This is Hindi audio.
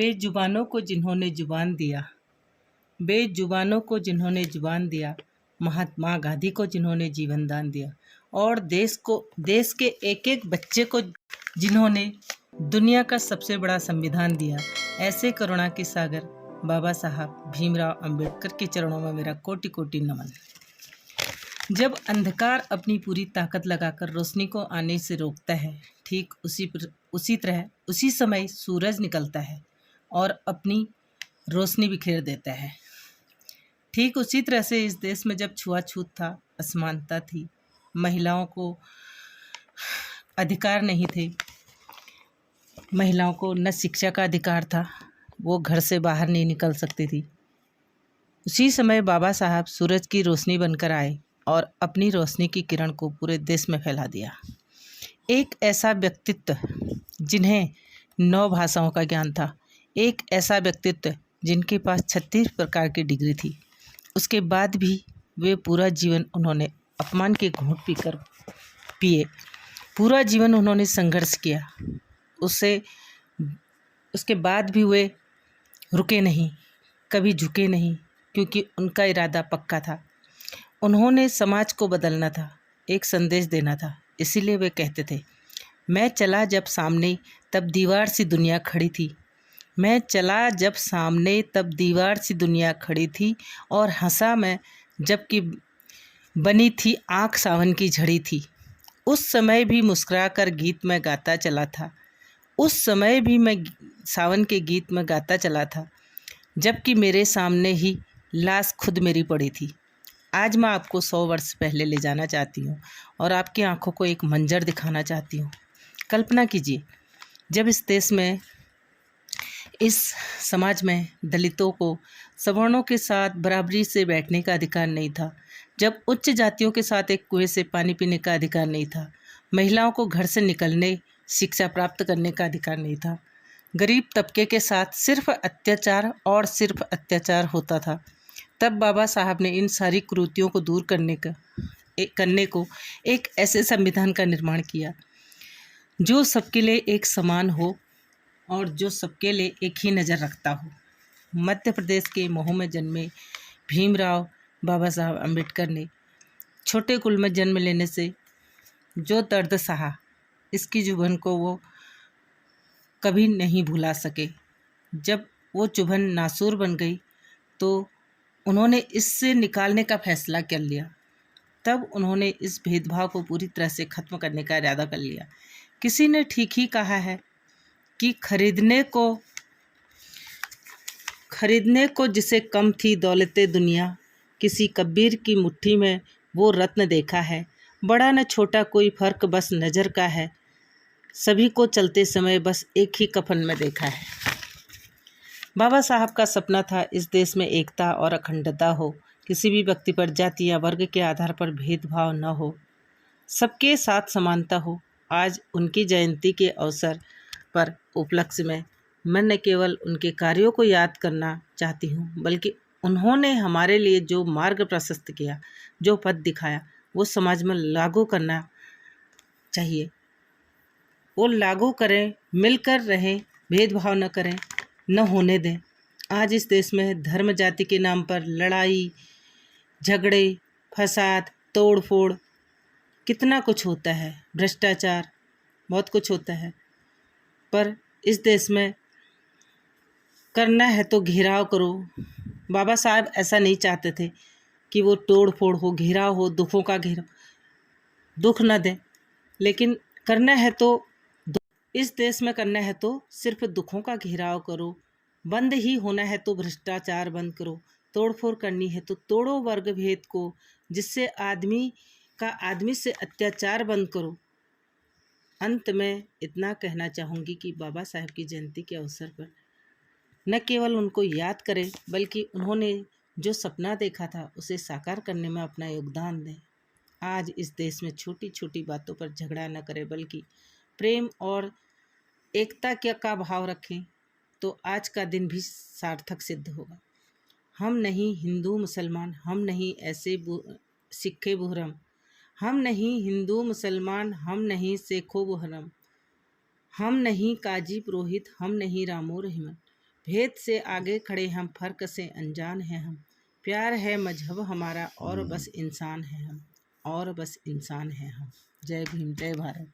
बेजुबानों को जिन्होंने जुबान दिया, बेजुबानों को जिन्होंने जुबान दिया, महात्मा गांधी को जिन्होंने जीवन दान दिया, और देश के एक एक बच्चे को जिन्होंने दुनिया का सबसे बड़ा संविधान दिया, ऐसे करुणा के सागर बाबा साहब भीमराव अंबेडकर के चरणों में मेरा कोटि कोटि नमन। जब अंधकार अपनी पूरी ताकत लगाकर रोशनी को आने से रोकता है, ठीक उसी समय सूरज निकलता है और अपनी रोशनी बिखेर देता है। ठीक उसी तरह से इस देश में जब छुआछूत था, असमानता थी, महिलाओं को अधिकार नहीं थे, महिलाओं को न शिक्षा का अधिकार था, वो घर से बाहर नहीं निकल सकती थी, उसी समय बाबा साहब सूरज की रोशनी बनकर आए और अपनी रोशनी की किरण को पूरे देश में फैला दिया। एक ऐसा व्यक्तित्व जिन्हें 9 भाषाओं का ज्ञान था, एक ऐसा व्यक्तित्व जिनके पास 36 प्रकार की डिग्री थी, उसके बाद भी वे पूरा जीवन उन्होंने अपमान के घूंट पीकर पिए, पूरा जीवन उन्होंने संघर्ष किया, उसके बाद भी वे रुके नहीं, कभी झुके नहीं, क्योंकि उनका इरादा पक्का था। उन्होंने समाज को बदलना था, एक संदेश देना था। इसीलिए वे कहते थे, मैं चला जब सामने तब दीवार सी दुनिया खड़ी थी, मैं चला जब सामने तब दीवार सी दुनिया खड़ी थी, और हंसा मैं जबकि बनी थी आँख सावन की झड़ी थी। उस समय भी मुस्कुरा कर गीत में गाता चला था, उस समय भी मैं सावन के गीत में गाता चला था, जबकि मेरे सामने ही लाश खुद मेरी पड़ी थी। आज मैं आपको 100 वर्ष पहले ले जाना चाहती हूँ और आपकी आंखों को एक मंजर दिखाना चाहती हूँ। कल्पना कीजिए, जब इस देश में, इस समाज में दलितों को सवर्णों के साथ बराबरी से बैठने का अधिकार नहीं था, जब उच्च जातियों के साथ एक कुएं से पानी पीने का अधिकार नहीं था, महिलाओं को घर से निकलने, शिक्षा प्राप्त करने का अधिकार नहीं था, गरीब तबके के साथ सिर्फ अत्याचार और सिर्फ अत्याचार होता था, तब बाबा साहब ने इन सारी कुरीतियों को दूर करने को एक ऐसे संविधान का निर्माण किया जो सबके लिए एक समान हो और जो सबके लिए एक ही नज़र रखता हो। मध्य प्रदेश के महू में जन्मे भीमराव बाबा साहब अम्बेडकर ने छोटे कुल में जन्म लेने से जो दर्द सहा, इसकी चुभन को वो कभी नहीं भुला सके। जब वो चुभन नासूर बन गई तो उन्होंने इससे निकालने का फैसला कर लिया, तब उन्होंने इस भेदभाव को पूरी तरह से ख़त्म करने का इरादा कर लिया। किसी ने ठीक ही कहा है कि खरीदने को जिसे कम थी दौलते दुनिया, किसी कबीर की मुट्ठी में वो रत्न देखा है, बड़ा न छोटा कोई फ़र्क बस नज़र का है, सभी को चलते समय बस एक ही कफन में देखा है। बाबा साहब का सपना था इस देश में एकता और अखंडता हो, किसी भी व्यक्ति पर जाति या वर्ग के आधार पर भेदभाव न हो, सबके साथ समानता हो। आज उनकी जयंती के अवसर पर उपलक्ष्य में मैं न केवल उनके कार्यों को याद करना चाहती हूँ, बल्कि उन्होंने हमारे लिए जो मार्ग प्रशस्त किया, जो पथ दिखाया, वो समाज में लागू करना चाहिए। वो लागू करें, मिलकर रहें, भेदभाव न करें, न होने दें। आज इस देश में धर्म जाति के नाम पर लड़ाई, झगड़े, फसाद, तोड़ फोड़, कितना कुछ होता है, भ्रष्टाचार, बहुत कुछ होता है। पर इस देश में करना है तो घेराव करो। बाबा साहब ऐसा नहीं चाहते थे कि वो तोड़ फोड़ हो, घेराव हो, दुखों का घेराव, दुख न दें, लेकिन करना है तो इस देश में करना है तो सिर्फ दुखों का घेराव करो। बंद ही होना है तो भ्रष्टाचार बंद करो। तोड़फोड़ करनी है तो तोड़ो वर्ग भेद को, जिससे आदमी से अत्याचार बंद करो। अंत में इतना कहना चाहूँगी कि बाबा साहब की जयंती के अवसर पर न केवल उनको याद करें, बल्कि उन्होंने जो सपना देखा था उसे साकार करने में अपना योगदान दें। आज इस देश में छोटी छोटी बातों पर झगड़ा न करें, बल्कि प्रेम और एकता का भाव रखें, तो आज का दिन भी सार्थक सिद्ध होगा। हम नहीं हिंदू मुसलमान, हम नहीं ऐसे सिखे बुहरम, हम नहीं हिंदू मुसलमान, हम नहीं सेखो बुहरम, हम नहीं काजी पुरोहित, हम नहीं रामो रहीमन, भेद से आगे खड़े हम, फ़र्क से अनजान हैं हम। प्यार है मजहब हमारा और बस इंसान हैं हम, और बस इंसान हैं हम। जय भीम, जय भारत।